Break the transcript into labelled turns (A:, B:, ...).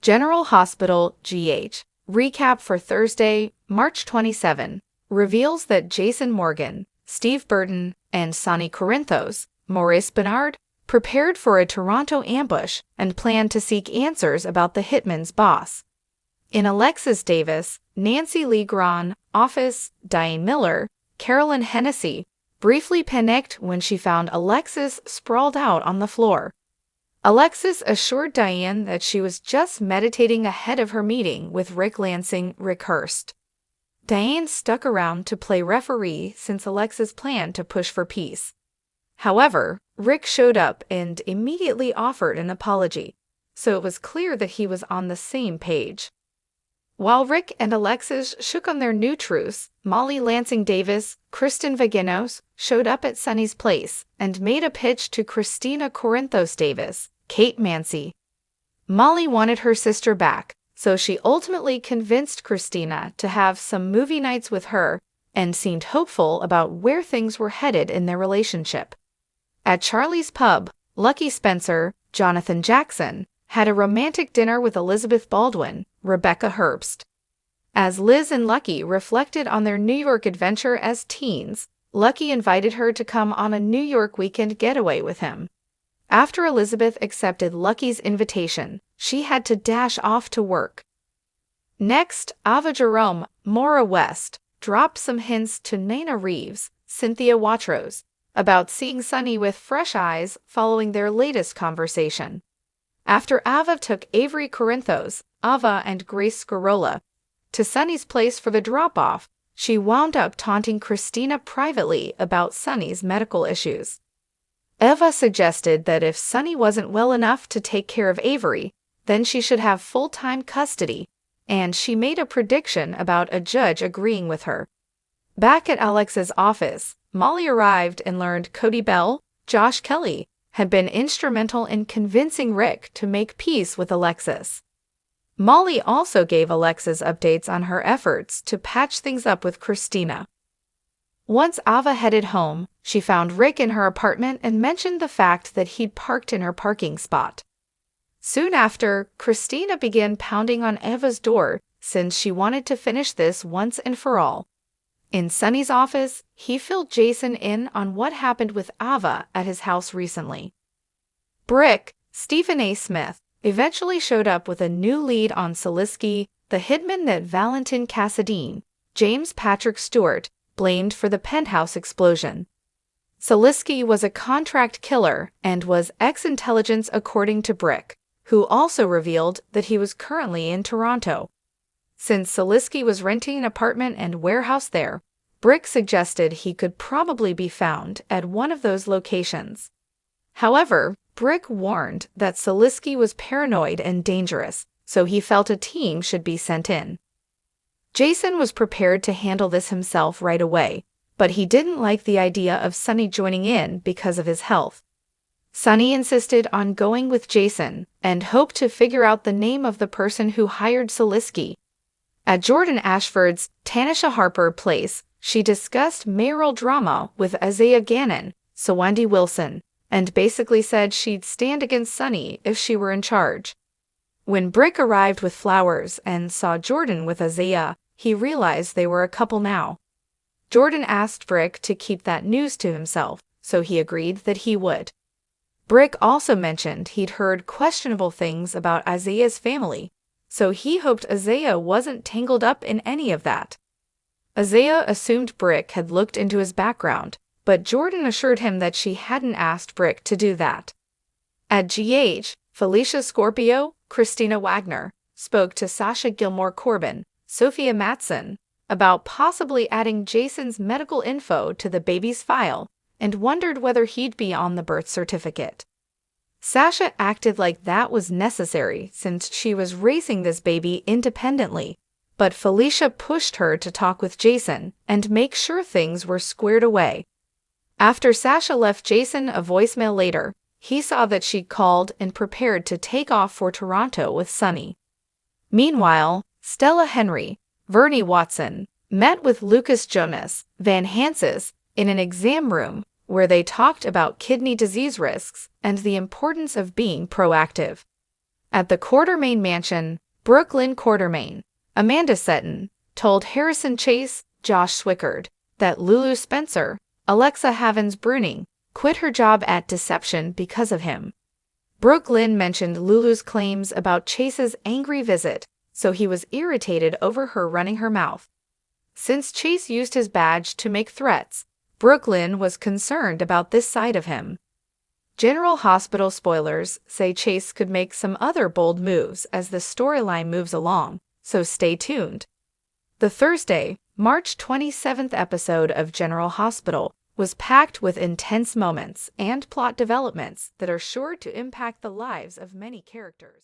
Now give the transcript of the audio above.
A: General Hospital, GH. Recap for Thursday, March 27, reveals that Jason Morgan, Steve Burton, and Sonny Corinthos, Maurice Bernard, prepared for a Toronto ambush and planned to seek answers about the hitman's boss. In Alexis Davis, Nancy Lee Grahn, office, Diane Miller, Carolyn Hennessy, briefly panicked when she found Alexis sprawled out on the floor. Alexis assured Diane that she was just meditating ahead of her meeting with Rick Lansing, Rick Hurst. Diane stuck around to play referee since Alexis planned to push for peace. However, Rick showed up and immediately offered an apology, so it was clear that he was on the same page. While Rick and Alexis shook on their new truce, Molly Lansing Davis, Kristen Vaginos, showed up at Sonny's place and made a pitch to Christina Corinthos Davis, Kate Mancy. Molly wanted her sister back, so she ultimately convinced Christina to have some movie nights with her and seemed hopeful about where things were headed in their relationship. At Charlie's pub, Lucky Spencer, Jonathan Jackson, had a romantic dinner with Elizabeth Baldwin, Rebecca Herbst. As Liz and Lucky reflected on their New York adventure as teens, Lucky invited her to come on a New York weekend getaway with him. After Elizabeth accepted Lucky's invitation, she had to dash off to work. Next, Ava Jerome, Maura West, dropped some hints to Nana Reeves, Cynthia Watrous, about seeing Sonny with fresh eyes following their latest conversation. After Ava took Avery Corinthos, Ava and Grace Scarola to Sonny's place for the drop-off, she wound up taunting Christina privately about Sonny's medical issues. Eva suggested that if Sonny wasn't well enough to take care of Avery, then she should have full-time custody, and she made a prediction about a judge agreeing with her. Back at Alex's office, Molly arrived and learned Cody Bell, Josh Kelly, had been instrumental in convincing Rick to make peace with Alexis. Molly also gave Alexis updates on her efforts to patch things up with Christina. Once Ava headed home, she found Rick in her apartment and mentioned the fact that he'd parked in her parking spot. Soon after, Christina began pounding on Eva's door since she wanted to finish this once and for all. In Sonny's office, he filled Jason in on what happened with Ava at his house recently. Brick, Stephen A. Smith, eventually showed up with a new lead on Salisky, the hitman that Valentin Cassadine, James Patrick Stewart, blamed for the penthouse explosion. Salisky was a contract killer and was ex-intelligence according to Brick, who also revealed that he was currently in Toronto. Since Salisky was renting an apartment and warehouse there, Brick suggested he could probably be found at one of those locations. However, Brick warned that Salisky was paranoid and dangerous, so he felt a team should be sent in. Jason was prepared to handle this himself right away, but he didn't like the idea of Sonny joining in because of his health. Sonny insisted on going with Jason and hoped to figure out the name of the person who hired Salisky. At Jordan Ashford's Tanisha Harper place, she discussed mayoral drama with Isaiah Gannon, Sawandi Wilson, and basically said she'd stand against Sonny if she were in charge. When Brick arrived with flowers and saw Jordan with Isaiah, he realized they were a couple now. Jordan asked Brick to keep that news to himself, so he agreed that he would. Brick also mentioned he'd heard questionable things about Isaiah's family, so he hoped Isaiah wasn't tangled up in any of that. Isaiah assumed Brick had looked into his background, but Jordan assured him that she hadn't asked Brick to do that. At GH, Felicia Scorpio, Christina Wagner, spoke to Sasha Gilmore Corbin, Sophia Matson, about possibly adding Jason's medical info to the baby's file and wondered whether he'd be on the birth certificate. Sasha acted like that was necessary since she was raising this baby independently, but Felicia pushed her to talk with Jason and make sure things were squared away. After Sasha left Jason a voicemail later, he saw that she'd called and prepared to take off for Toronto with Sonny. Meanwhile, Stella Henry, Vernie Watson, met with Lucas Jonas, Van Hansis, in an exam room where they talked about kidney disease risks and the importance of being proactive. At the Quartermain mansion, Brooklyn Quartermain, Amanda Setton told Harrison Chase, Josh Swickard, that Lulu Spencer, Alexa Havens-Bruning, quit her job at Deception because of him. Brooklyn mentioned Lulu's claims about Chase's angry visit, so he was irritated over her running her mouth. Since Chase used his badge to make threats, Brooklyn was concerned about this side of him. General Hospital spoilers say Chase could make some other bold moves as the storyline moves along, so stay tuned. The Thursday, March 27th episode of General Hospital was packed with intense moments and plot developments that are sure to impact the lives of many characters.